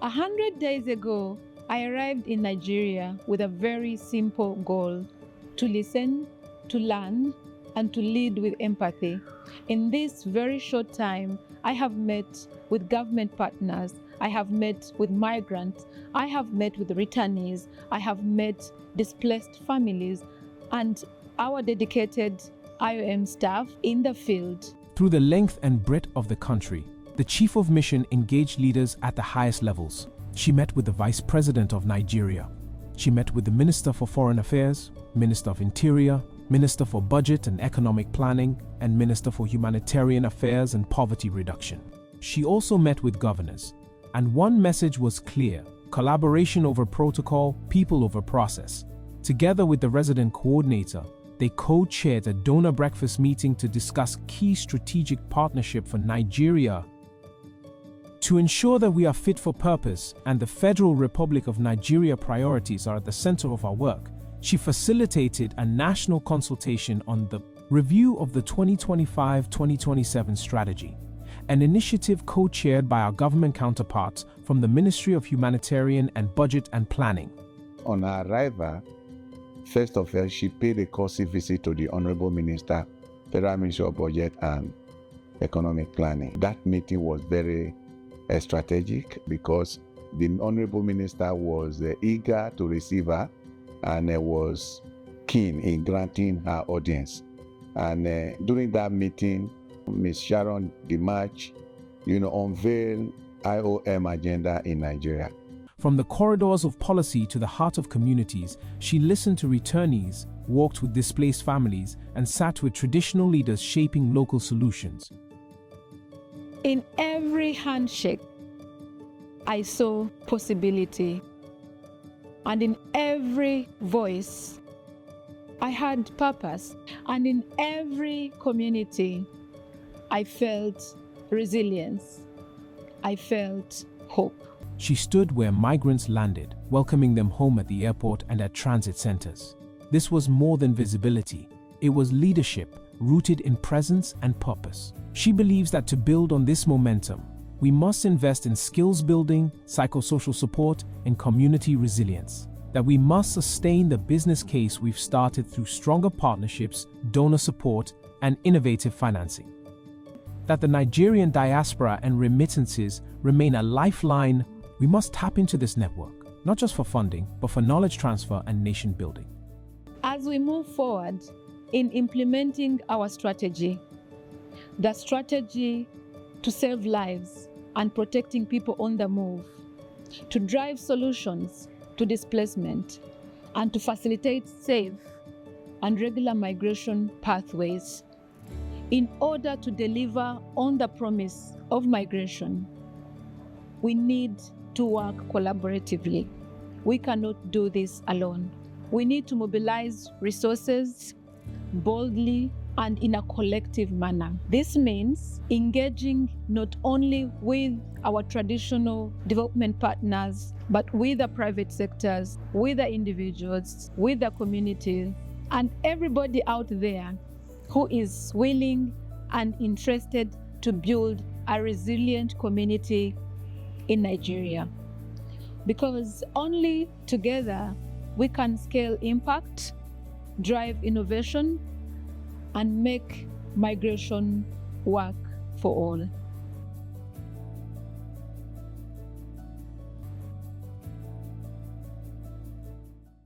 100 days ago, I arrived in Nigeria with a very simple goal: to listen, to learn, and to lead with empathy. In this very short time, I have met with government partners, I have met with migrants, I have met with returnees, I have met displaced families, and our dedicated IOM staff in the field. Through the length and breadth of the country, the Chief of Mission engaged leaders at the highest levels. She met with the Vice President of Nigeria. She met with the Minister for Foreign Affairs, Minister of Interior, Minister for Budget and Economic Planning, and Minister for Humanitarian Affairs and Poverty Reduction. She also met with governors, and one message was clear: collaboration over protocol, people over process. Together with the resident coordinator, they co-chaired a donor breakfast meeting to discuss key strategic partnership for Nigeria. To ensure that we are fit for purpose and the Federal Republic of Nigeria priorities are at the center of our work, she facilitated a national consultation on the review of the 2025-2027 strategy, an initiative co-chaired by our government counterparts from the Ministry of Humanitarian and Budget and Planning. On her arrival, first of all, she paid a courtesy visit to the Honorable Minister, Federal Ministry of Budget and Economic Planning. That meeting was very strategic because the Honorable Minister was eager to receive her and was keen in granting her audience. And during that meeting, Ms. Sharon Dimarch, unveiled IOM agenda in Nigeria. From the corridors of policy to the heart of communities, she listened to returnees, walked with displaced families, and sat with traditional leaders shaping local solutions. In every handshake, I saw possibility. And in every voice, I had purpose. And in every community, I felt resilience. I felt hope. She stood where migrants landed, welcoming them home at the airport and at transit centers. This was more than visibility. It was leadership rooted in presence and purpose. She believes that to build on this momentum, we must invest in skills building, psychosocial support, and community resilience. That we must sustain the business case we've started through stronger partnerships, donor support, and innovative financing. That the Nigerian diaspora and remittances remain a lifeline. We must tap into this network, not just for funding, but for knowledge transfer and nation building. As we move forward in implementing our strategy, the strategy to save lives and protecting people on the move, to drive solutions to displacement, and to facilitate safe and regular migration pathways, in order to deliver on the promise of migration, we need to work collaboratively. We cannot do this alone. We need to mobilize resources boldly and in a collective manner. This means engaging not only with our traditional development partners, but with the private sectors, with the individuals, with the communities, and everybody out there who is willing and interested to build a resilient community in Nigeria. Because only together we can scale impact, drive innovation, and make migration work for all.